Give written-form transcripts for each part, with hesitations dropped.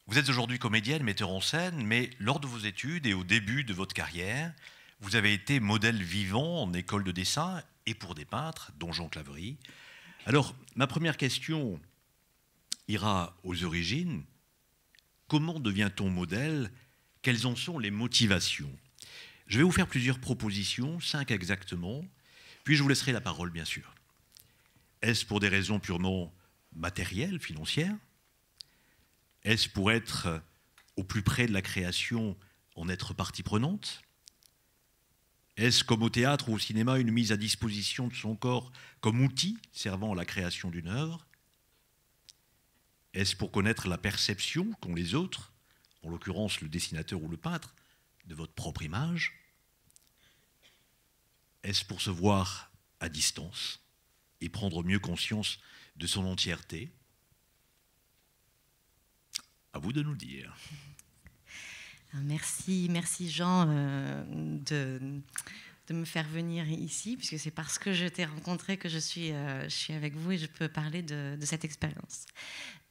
Vous êtes aujourd'hui comédienne, metteur en scène, mais lors de vos études et au début de votre carrière, vous avez été modèle vivant en école de dessin et pour des peintres, dont Jean Claverie. Alors, ma première question ira aux origines. Comment devient-on modèle? Quelles en sont les motivations? Je vais vous faire plusieurs propositions, 5 exactement, puis je vous laisserai la parole, bien sûr. Est-ce pour des raisons purement matérielles, financières? Est-ce pour être au plus près de la création, en être partie prenante? Est-ce comme au théâtre ou au cinéma une mise à disposition de son corps comme outil servant à la création d'une œuvre? Est-ce pour connaître la perception qu'ont les autres, en l'occurrence le dessinateur ou le peintre, de votre propre image? Est-ce pour se voir à distance et prendre mieux conscience de son entièreté? À vous de nous dire. Merci, merci Jean de me faire venir ici, puisque c'est parce que je t'ai rencontré que je suis avec vous et je peux parler de cette expérience.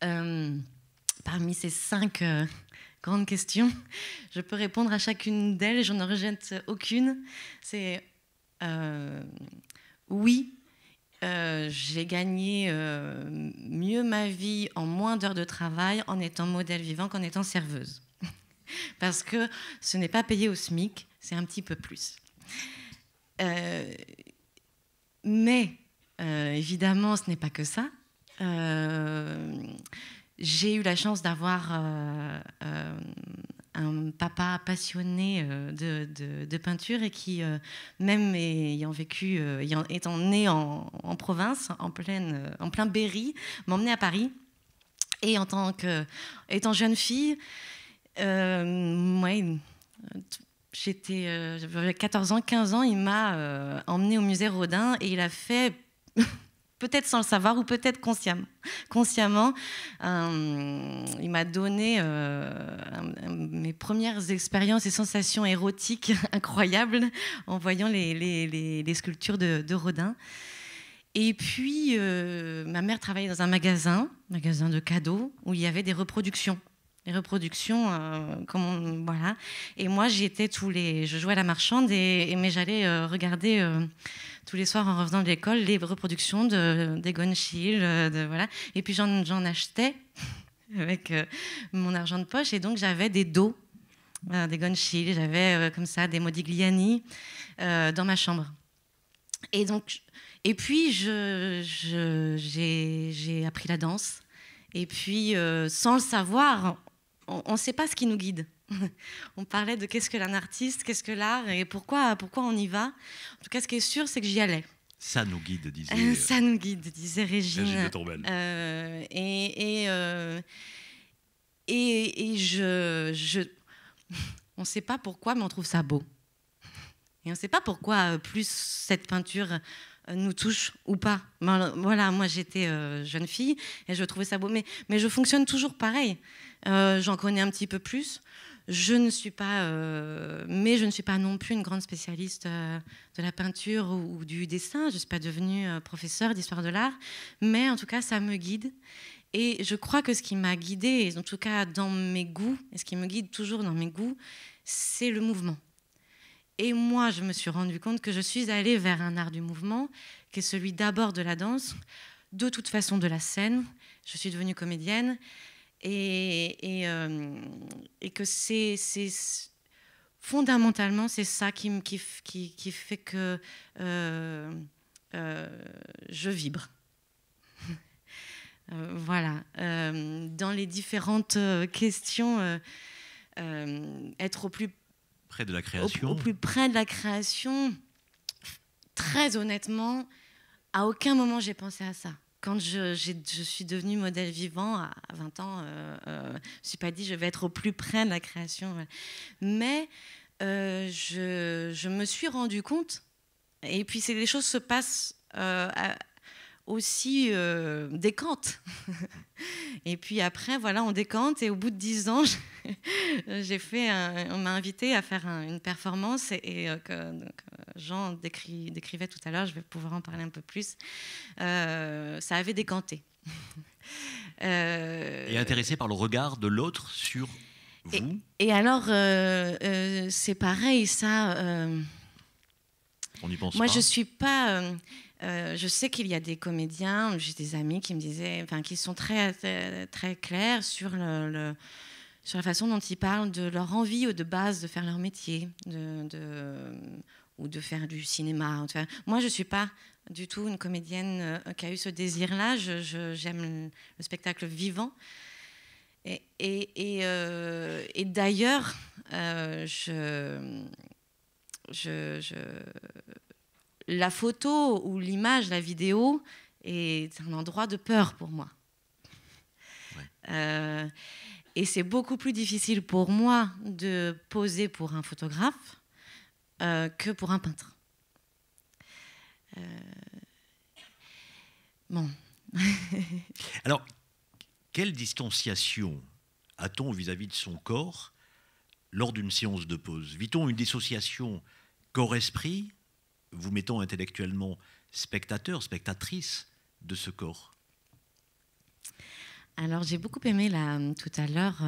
Parmi ces 5 grandes questions, je peux répondre à chacune d'elles et je n'en rejette aucune. C'est oui. J'ai gagné mieux ma vie en moins d'heures de travail en étant modèle vivant qu'en étant serveuse. Parce que ce n'est pas payé au SMIC, c'est un petit peu plus. Mais évidemment, ce n'est pas que ça. J'ai eu la chance d'avoir un papa passionné de peinture et qui, même étant né en province, en plein Berry, m'emmenait à Paris. Et étant jeune fille, j'avais 14 ans, 15 ans, il m'a emmenée au musée Rodin et il a fait, peut-être sans le savoir ou peut-être consciemment, il m'a donné mes premières expériences et sensations érotiques incroyables en voyant les sculptures de Rodin. Et puis, ma mère travaillait dans un magasin de cadeaux, où il y avait des reproductions. Les reproductions, voilà. Et moi, je jouais à la marchande, mais j'allais regarder tous les soirs en revenant de l'école les reproductions d'Egon Schiele, voilà. Et puis j'en achetais avec mon argent de poche, et donc j'avais des dos d'Egon Schiele, j'avais comme ça des Modigliani dans ma chambre. Et puis j'ai appris la danse. Et puis, sans le savoir, on ne sait pas ce qui nous guide. On parlait de qu'est-ce que l'un artiste, qu'est-ce que l'art et pourquoi on y va. En tout cas, ce qui est sûr, c'est que j'y allais. Ça nous guide, disait... Ça nous guide, disait Régine. Régine de Tombelle. On ne sait pas pourquoi, mais on trouve ça beau. Et on ne sait pas pourquoi plus cette peinture nous touche ou pas. Voilà, moi j'étais jeune fille et je trouvais ça beau. Mais je fonctionne toujours pareil. J'en connais un petit peu plus. Je ne suis pas non plus une grande spécialiste de la peinture ou du dessin. Je ne suis pas devenue professeure d'histoire de l'art. Mais en tout cas, ça me guide. Et je crois que ce qui m'a guidée, en tout cas dans mes goûts, et ce qui me guide toujours dans mes goûts, c'est le mouvement. Et moi, je me suis rendu compte que je suis allée vers un art du mouvement, qui est celui d'abord de la danse, de toute façon de la scène. Je suis devenue comédienne et que c'est fondamentalement, c'est ça qui fait que je vibre. Voilà. Dans les différentes questions, être au plus près de la création. Au plus près de la création, très honnêtement, à aucun moment j'ai pensé à ça. Quand je suis devenue modèle vivant à 20 ans, je ne me suis pas dit je vais être au plus près de la création. Mais je me suis rendu compte, et puis les choses se passent aussi décante. Et puis après, voilà, on décante. Et au bout de 10 ans, on m'a invité à faire une performance que Jean décrivait tout à l'heure. Je vais pouvoir en parler un peu plus. Ça avait décanté. Et intéressé par le regard de l'autre sur vous. Et alors, c'est pareil, ça. On n'y pense moi, pas. je suis pas. Je sais qu'il y a des comédiens, j'ai des amis qui me disaient, enfin, qui sont très clairs sur sur la façon dont ils parlent de leur envie de base de faire leur métier, ou de faire du cinéma. Moi, je suis pas du tout une comédienne qui a eu ce désir-là. J'aime le spectacle vivant. Et d'ailleurs, la photo ou l'image, la vidéo, est un endroit de peur pour moi. Ouais. Et c'est beaucoup plus difficile pour moi de poser pour un photographe que pour un peintre. Bon. Alors, quelle distanciation a-t-on vis-à-vis de son corps lors d'une séance de pause? Vit-on une dissociation corps-esprit, vous mettant intellectuellement spectateur, spectatrice de ce corps? Alors, j'ai beaucoup aimé tout à l'heure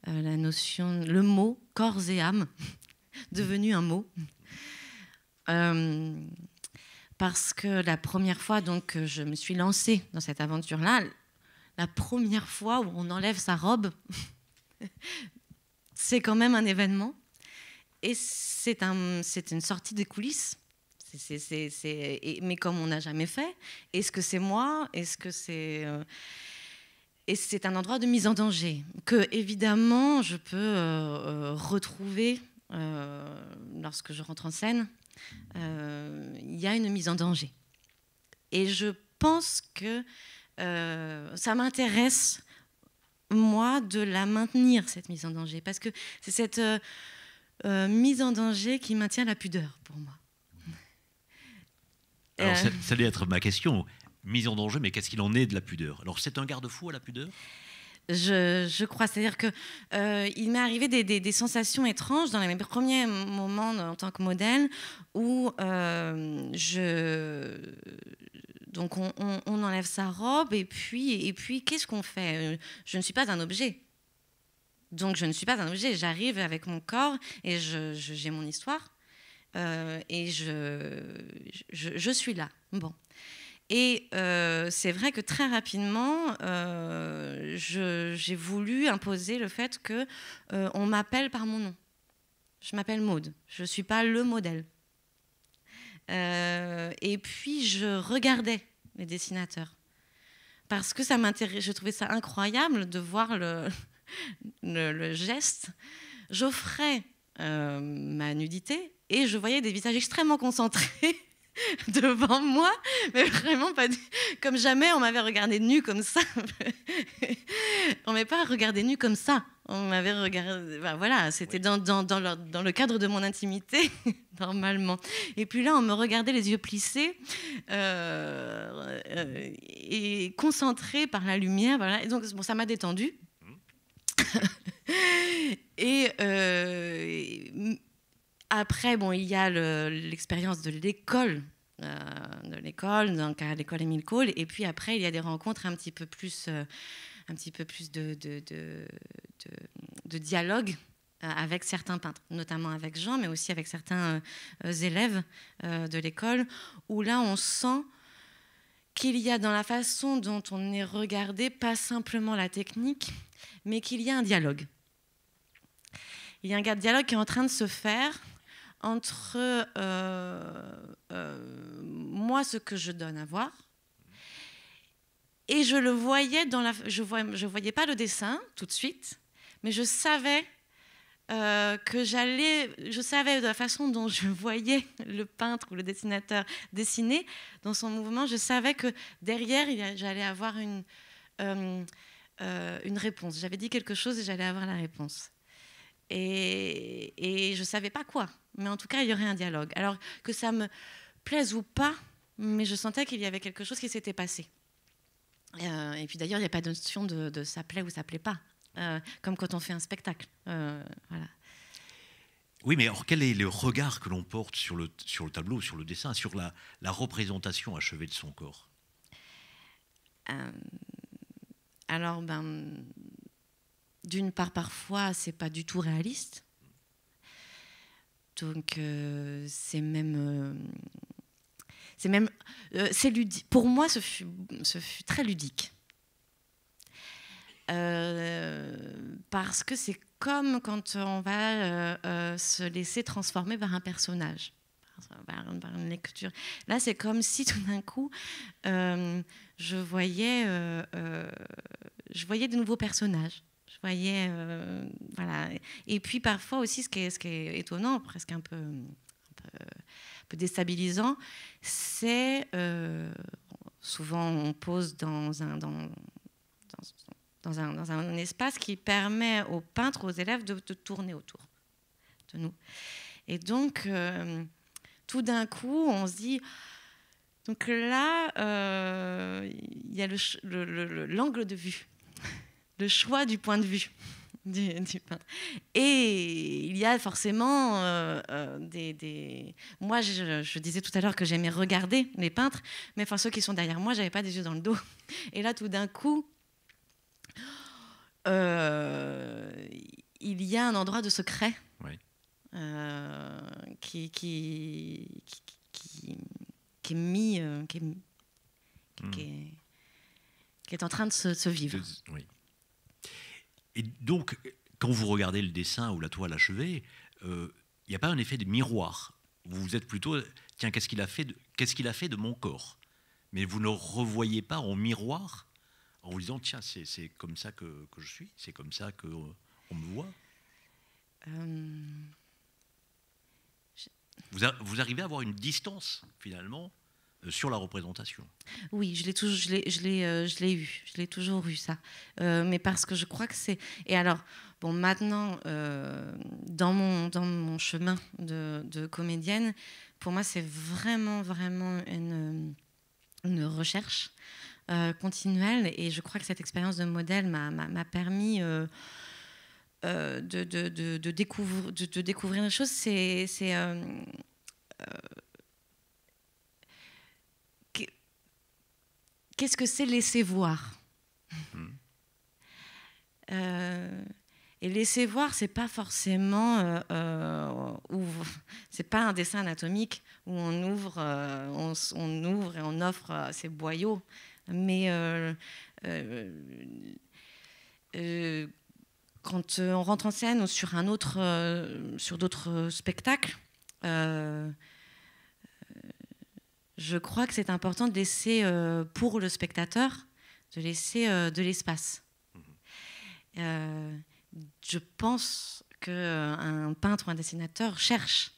la notion, le mot corps et âme, devenu un mot. Parce que la première fois donc, je me suis lancée dans cette aventure-là, la première fois où on enlève sa robe, c'est quand même un événement. Et c'est une sortie des coulisses. Mais comme on n'a jamais fait, est-ce que c'est moi? Est-ce que c'est... Et c'est un endroit de mise en danger que, évidemment, je peux retrouver lorsque je rentre en scène. Il y a une mise en danger. Et je pense que ça m'intéresse, moi, de la maintenir, cette mise en danger. Parce que c'est cette mise en danger qui maintient la pudeur, pour moi. Alors, ça allait être ma question. Mise en danger, mais qu'est-ce qu'il en est de la pudeur? Alors, c'est un garde-fou à la pudeur? Je crois, c'est-à-dire que il m'est arrivé des sensations étranges dans les premiers moments en tant que modèle où donc on enlève sa robe et puis qu'est-ce qu'on fait? Je ne suis pas un objet. Donc je ne suis pas un objet. J'arrive avec mon corps et j'ai mon histoire et je suis là. Bon. Et c'est vrai que très rapidement, j'ai voulu imposer le fait qu'on m'appelle par mon nom. Je m'appelle Maude, je ne suis pas le modèle. Et puis, je regardais les dessinateurs. Parce que ça m'intéressait, je trouvais ça incroyable de voir le geste. J'offrais ma nudité et je voyais des visages extrêmement concentrés devant moi, mais vraiment pas comme jamais on m'avait regardé nue comme ça. On m'avait pas regardé nue comme ça. On m'avait regardé, ben voilà, c'était dans le cadre de mon intimité normalement. Et puis là, on me regardait les yeux plissés et concentré par la lumière. Voilà. Et donc bon, ça m'a détendue. Et après, bon, il y a l'expérience de l'école, donc à l'école Émile Cole, et puis après, il y a des rencontres un petit peu plus de dialogue avec certains peintres, notamment avec Jean, mais aussi avec certains élèves de l'école, où là, on sent qu'il y a dans la façon dont on est regardé, pas simplement la technique, mais qu'il y a un dialogue. Il y a un dialogue qui est en train de se faire entre moi, ce que je donne à voir, et je le voyais je voyais pas le dessin tout de suite, mais je savais je savais de la façon dont je voyais le peintre ou le dessinateur dessiner dans son mouvement, je savais que derrière j'allais avoir une réponse. J'avais dit quelque chose et j'allais avoir la réponse. Et je ne savais pas quoi, mais en tout cas, il y aurait un dialogue. Alors que ça me plaise ou pas, mais je sentais qu'il y avait quelque chose qui s'était passé. Et puis d'ailleurs, il n'y a pas de notion de ça plaît ou ça plaît pas, comme quand on fait un spectacle. Voilà. Oui, mais alors quel est le regard que l'on porte sur le tableau, sur le dessin, sur la représentation achevée de son corps? Alors, d'une part, parfois, c'est pas du tout réaliste. Donc, c'est ludique. Pour moi, ce fut très ludique. Parce que c'est comme quand on va se laisser transformer par un personnage, par une lecture. Là, c'est comme si tout d'un coup, je voyais de nouveaux personnages. Je voyais, voilà. Et puis parfois aussi, ce qui est étonnant, presque un peu déstabilisant, c'est souvent on pose dans un espace qui permet aux peintres, aux élèves de tourner autour de nous. Et donc, tout d'un coup, on se dit... Donc là, il y a l'angle de vue, le choix du point de vue du peintre. Et il y a forcément Moi, je disais tout à l'heure que j'aimais regarder les peintres, mais enfin, ceux qui sont derrière moi, je n'avais pas des yeux dans le dos. Et là, tout d'un coup, il y a un endroit de secret, oui, qui est mis, qui est en train de se vivre. Oui. Et donc, quand vous regardez le dessin ou la toile achevée, il n'y a pas un effet de miroir. Vous êtes plutôt, tiens, qu'est-ce qu'il a fait de mon corps? Mais vous ne le revoyez pas en miroir en vous disant, tiens, c'est comme ça que je suis, c'est comme ça qu'on me voit. Vous arrivez à avoir une distance, finalement, sur la représentation. Oui, je l'ai eu. Je l'ai toujours eu, ça. Mais parce que je crois que c'est... Et alors, bon, maintenant, dans mon chemin de comédienne, pour moi, c'est vraiment une recherche continuelle. Et je crois que cette expérience de modèle m'a permis de découvrir des choses. Qu'est-ce que c'est laisser voir? Et laisser voir, c'est pas forcément c'est pas un dessin anatomique où on ouvre et on offre ses boyaux, mais quand on rentre en scène ou sur d'autres spectacles, je crois que c'est important de laisser, pour le spectateur, de laisser de l'espace. Je pense qu'un peintre ou un dessinateur cherche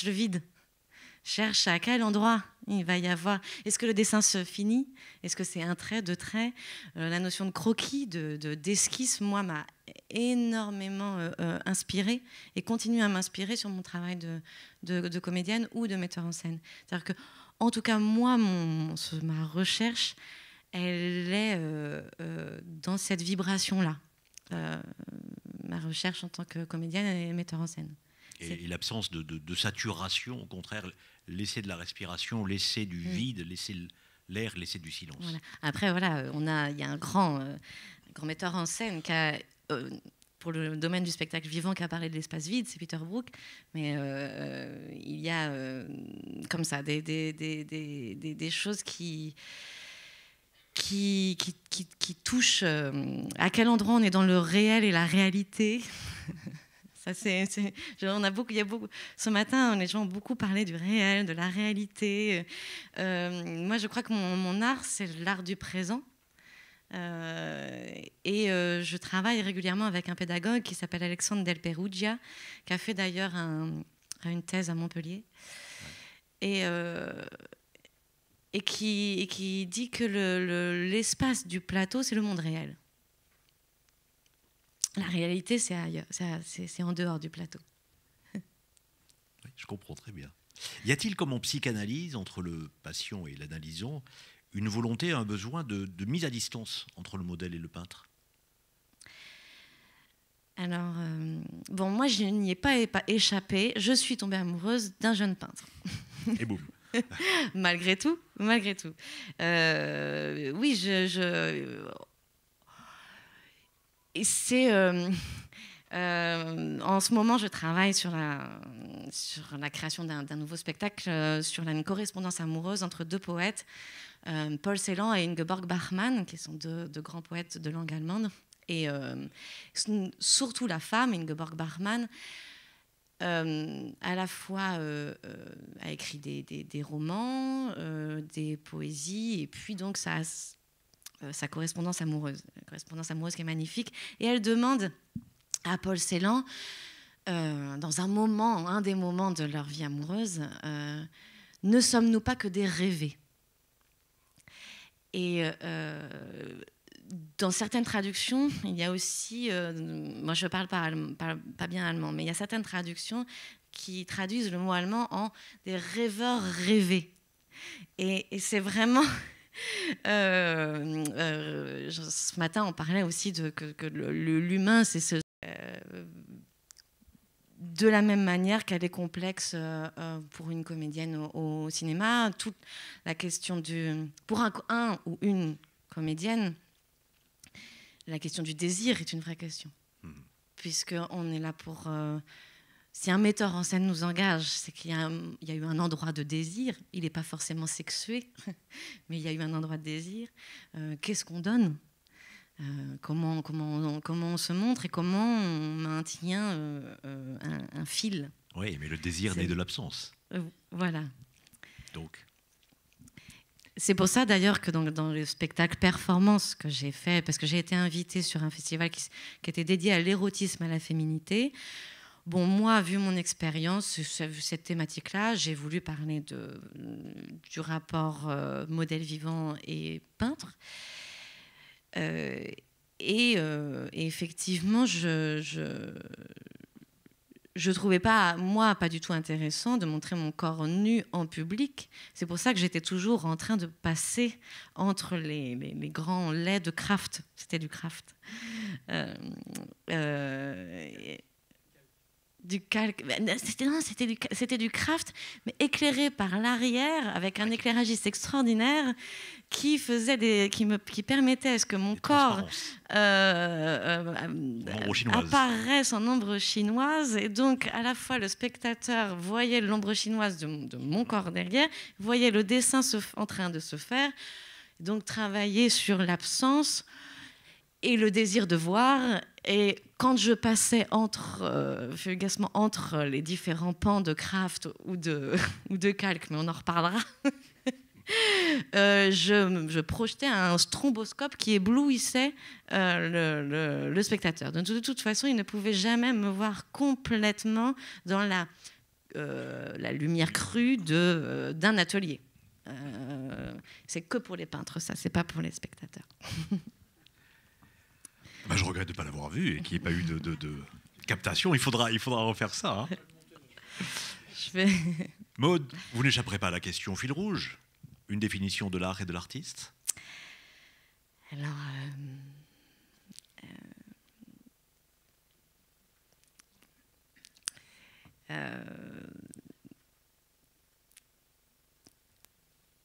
le vide, cherche à quel endroit il va y avoir. Est-ce que le dessin se finit? Est-ce que c'est un trait, deux traits? La notion de croquis, d'esquisse, moi, m'a énormément inspirée et continue à m'inspirer sur mon travail de comédienne ou de metteur en scène. C'est-à-dire que, en tout cas, moi, ma recherche, elle est dans cette vibration-là. Ma recherche en tant que comédienne et metteur en scène. Et l'absence de saturation, au contraire, laisser de la respiration, laisser du vide, laisser l'air, laisser du silence. Voilà. Après, voilà, il y a un grand metteur en scène qui a, pour le domaine du spectacle vivant, qui a parlé de l'espace vide, c'est Peter Brook. Mais il y a comme ça des choses qui touchent à quel endroit on est dans le réel et la réalité. Ça, ce matin, les gens ont beaucoup parlé du réel, de la réalité. Moi, je crois que mon art, c'est l'art du présent. Et je travaille régulièrement avec un pédagogue qui s'appelle Alexandre Del Perugia, qui a fait d'ailleurs une thèse à Montpellier. Et qui dit que l'espace du plateau, c'est le monde réel. La réalité, c'est ailleurs, c'est en dehors du plateau. Oui, je comprends très bien. Y a-t-il, comme en psychanalyse, entre le patient et l'analysant, une volonté, un besoin de mise à distance entre le modèle et le peintre? Alors, bon, moi, je n'y ai pas échappé. Je suis tombée amoureuse d'un jeune peintre. Et boum. Malgré tout, malgré tout. Oui, et c'est... en ce moment, je travaille sur la création d'un nouveau spectacle, sur une correspondance amoureuse entre deux poètes, Paul Celan et Ingeborg Bachmann, qui sont deux grands poètes de langue allemande. Et surtout la femme, Ingeborg Bachmann, à la fois a écrit des romans, des poésies, et puis donc sa correspondance amoureuse qui est magnifique. Et elle demande à Paul Celan, dans un des moments de leur vie amoureuse, ne sommes-nous pas que des rêvés? Et dans certaines traductions, il y a aussi, moi je parle pas bien allemand, mais il y a certaines traductions qui traduisent le mot allemand en des rêveurs rêvés. Et c'est vraiment... ce matin, on parlait aussi que l'humain, c'est de la même manière qu'elle est complexe pour une comédienne au cinéma. Toute la question pour un ou une comédienne, la question du désir est une vraie question. Puisqu'on est là pour... si un metteur en scène nous engage, c'est qu'il y a eu un endroit de désir. Il n'est pas forcément sexué, mais il y a eu un endroit de désir. Qu'est-ce qu'on donne ? Comment on se montre et comment on maintient un fil. Oui, mais le désir naît de l'absence. Voilà. Donc. C'est pour ça d'ailleurs que dans le spectacle performance que j'ai fait, parce que j'ai été invitée sur un festival qui était dédié à l'érotisme et à la féminité. Bon, moi, vu mon expérience, vu cette thématique-là, j'ai voulu parler du rapport modèle vivant et peintre. Et effectivement, je trouvais pas du tout intéressant de montrer mon corps nu en public. C'est pour ça que j'étais toujours en train de passer entre les grands laits de Kraft. C'était du Kraft. Du calque. C'était du Kraft, mais éclairé par l'arrière, avec un éclairagiste extraordinaire qui permettait à ce que mon corps apparaisse en ombre chinoise. Et donc, à la fois, le spectateur voyait l'ombre chinoise de mon corps derrière, voyait le dessin en train de se faire, donc travailler sur l'absence et le désir de voir. Et quand je passais fugacement entre les différents pans de Kraft ou de calque, mais on en reparlera, je projetais un stromboscope qui éblouissait le spectateur. Donc, de toute façon, il ne pouvait jamais me voir complètement dans la lumière crue d'un atelier. C'est que pour les peintres, ça, c'est pas pour les spectateurs. Je regrette de ne pas l'avoir vu et qu'il n'y ait pas eu de captation. Il faudra refaire ça. Hein. Maud, vous n'échapperez pas à la question fil rouge. Une définition de l'art et de l'artiste ? Alors,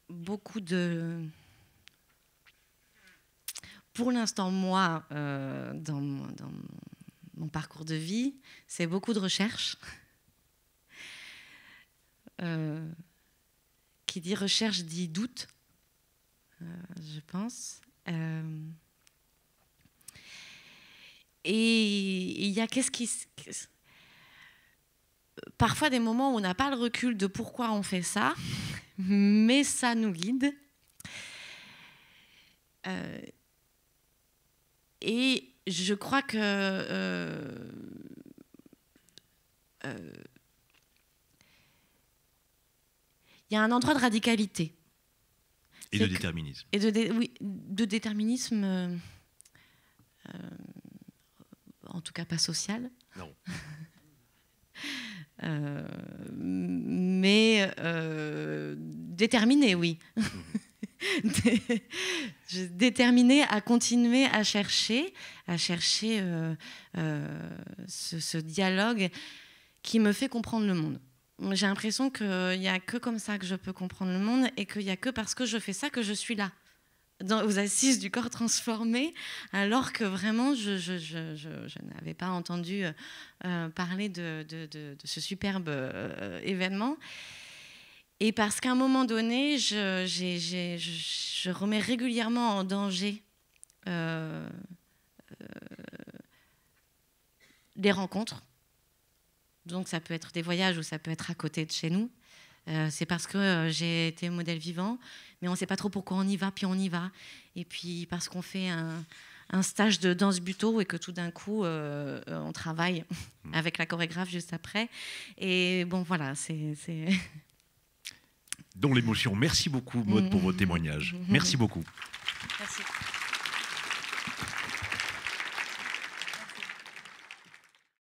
beaucoup de... Pour l'instant, moi, dans mon parcours de vie, c'est beaucoup de recherche. Qui dit recherche dit doute, je pense. Et il y a parfois des moments où on n'a pas le recul de pourquoi on fait ça, mais ça nous guide. Et je crois que il y a un endroit de radicalité. Et de déterminisme. Et de déterminisme, en tout cas pas social. Non. Mais déterminé, oui. Déterminé à continuer à chercher ce dialogue qui me fait comprendre le monde. j'ai l'impression qu'il n'y a que comme ça que je peux comprendre le monde et qu'il n'y a que parce que je fais ça que je suis là, aux assises du corps transformé, alors que vraiment, je n'avais pas entendu parler de ce superbe événement. Et parce qu'à un moment donné, je remets régulièrement en danger les rencontres. Donc ça peut être des voyages ou ça peut être à côté de chez nous. C'est parce que j'ai été modèle vivant, mais on ne sait pas trop pourquoi on y va, puis on y va. Et puis parce qu'on fait un stage de danse buto et que tout d'un coup, on travaille avec la chorégraphe juste après. Et bon, voilà, c'est... Dont l'émotion. Merci beaucoup, Maud, pour vos témoignages. Merci beaucoup. Merci.